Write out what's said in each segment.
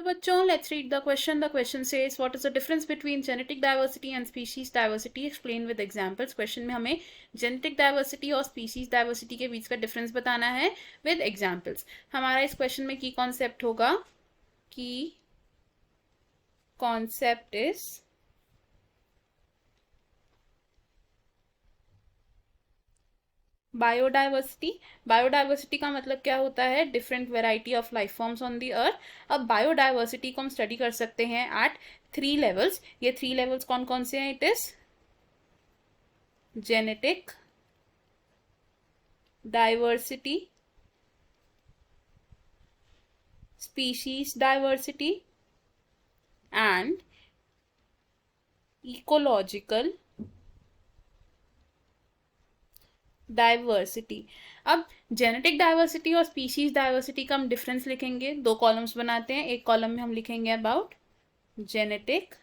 बच्चों, let's read the question. The question says what is the difference between genetic diversity and species diversity, explain with examples. Question में हमें genetic diversity और species diversity के बीच का difference बताना है with examples. हमारा इस क्वेश्चन में की कॉन्सेप्ट होगा, की कॉन्सेप्ट इज बायोडाइवर्सिटी. बायोडाइवर्सिटी का मतलब क्या होता है? Different variety of life forms on the earth. अब बायोडाइवर्सिटी को हम स्टडी कर सकते हैं एट 3 लेवल्स. ये 3 लेवल्स कौन कौन से हैं? It is genetic diversity, species diversity and ecological diversity. अब जेनेटिक डाइवर्सिटी और स्पीशीज डाइवर्सिटी का हम डिफरेंस लिखेंगे. 2 कॉलम्स बनाते हैं. एक कॉलम में हम लिखेंगे about genetic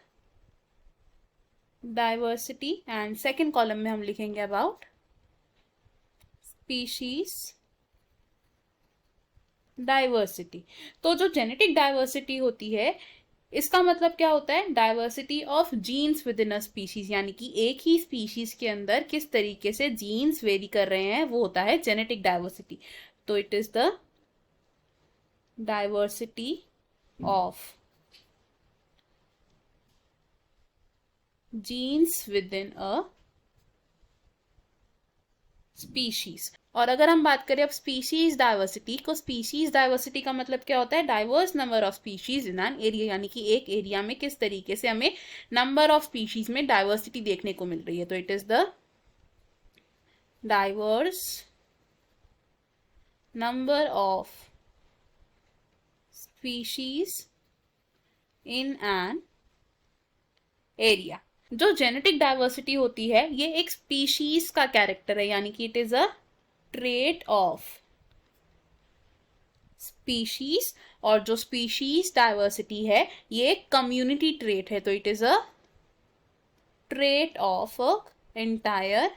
diversity and second column में हम लिखेंगे अबाउट स्पीशीज डाइवर्सिटी. तो जो जेनेटिक डाइवर्सिटी होती है, इसका मतलब क्या होता है? Diversity of genes within a species, यानी कि एक ही स्पीशीज के अंदर किस तरीके से जीन्स वेरी कर रहे हैं, वो होता है जेनेटिक डाइवर्सिटी. तो it is the diversity of genes within a species. और अगर हम बात करें अब स्पीशीज डाइवर्सिटी को, स्पीशीज डाइवर्सिटी का मतलब क्या होता है? Diverse number of species in an area, यानी कि एक एरिया में किस तरीके से हमें नंबर ऑफ स्पीशीज में डाइवर्सिटी देखने को मिल रही है. तो it is the diverse number of species in an area. जो जेनेटिक डाइवर्सिटी होती है, ये एक स्पीशीज का कैरेक्टर है, यानी कि it is a trait of species. और जो स्पीशीज डाइवर्सिटी है, ये एक कम्युनिटी ट्रेट है. तो it is a trait of a entire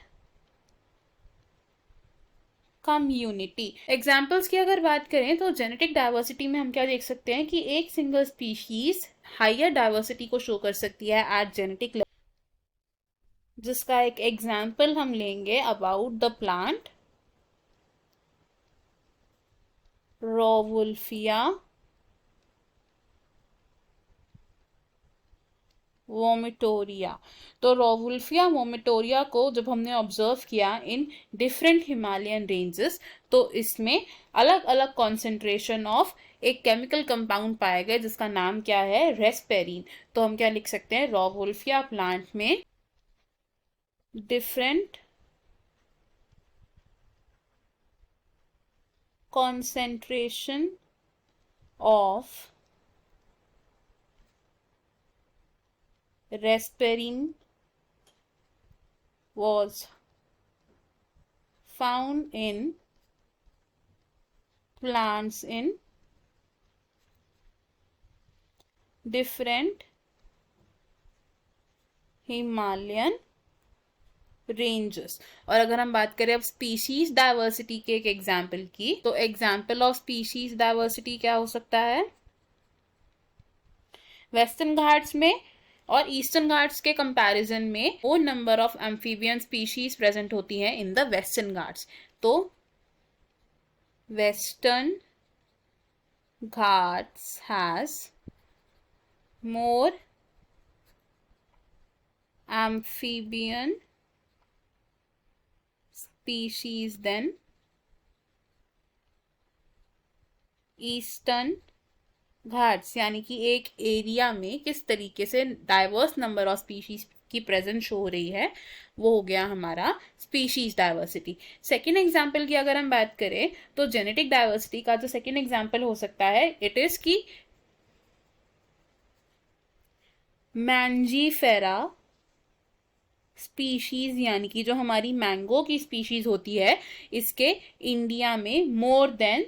community. Examples की अगर बात करें तो जेनेटिक डाइवर्सिटी में हम क्या देख सकते हैं कि एक सिंगल स्पीशीज हायर डाइवर्सिटी को शो कर सकती है एट जेनेटिक लेवल. जिसका एक एग्जाम्पल हम लेंगे अबाउट द प्लांट रोवुल्फिया वोमिटोरिया. तो रोवुल्फिया वोमिटोरिया को जब हमने ऑब्जर्व किया इन डिफरेंट हिमालयन रेंजेस, तो इसमें अलग अलग कॉन्सेंट्रेशन ऑफ एक केमिकल कंपाउंड पाया गया जिसका नाम क्या है? रेस्पेरिन. तो हम क्या लिख सकते हैं? रोवुल्फिया प्लांट में different concentration of Rasparin was found in plants in different Himalayan ranges. और अगर हम बात करें अब स्पीशीज डाइवर्सिटी के एक एग्जाम्पल की, तो एग्जाम्पल ऑफ स्पीशीज डाइवर्सिटी क्या हो सकता है? वेस्टर्न घाट्स में और ईस्टर्न घाट्स के कंपैरिजन में वो number of amphibian species present होती हैं इन द वेस्टर्न घाट्स. तो western Ghats has more amphibian species than eastern Ghats, यानी कि एक एरिया में किस तरीके से डाइवर्स नंबर ऑफ स्पीशीज की प्रेजेंस शो हो रही है, वो हो गया हमारा स्पीशीज डाइवर्सिटी. सेकेंड एग्जाम्पल की अगर हम बात करें तो जेनेटिक डाइवर्सिटी का जो सेकेंड एग्जाम्पल हो सकता है, इट इज की मैंजीफेरा स्पीशीज, यानी कि जो हमारी मैंगो की स्पीशीज होती है, इसके इंडिया में मोर देन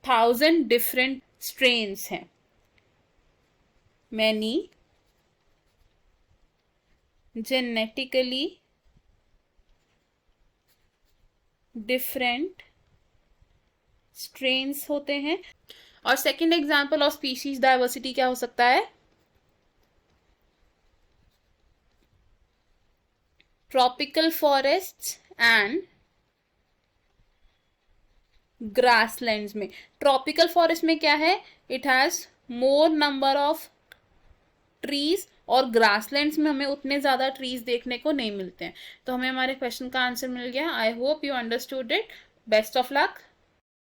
1000 डिफरेंट स्ट्रेन्स हैं. मैनी जेनेटिकली डिफरेंट स्ट्रेन्स होते हैं. और second example of species diversity क्या हो सकता है? ट्रॉपिकल फॉरेस्ट्स एंड ग्रासलैंड्स में। ट्रॉपिकल फॉरेस्ट में क्या है? It has more number of trees, और ग्रासलैंड्स में हमें उतने ज़्यादा ट्रीज देखने को नहीं मिलते हैं। तो हमें हमारे क्वेश्चन का आंसर मिल गया। I hope you understood it. Best of luck.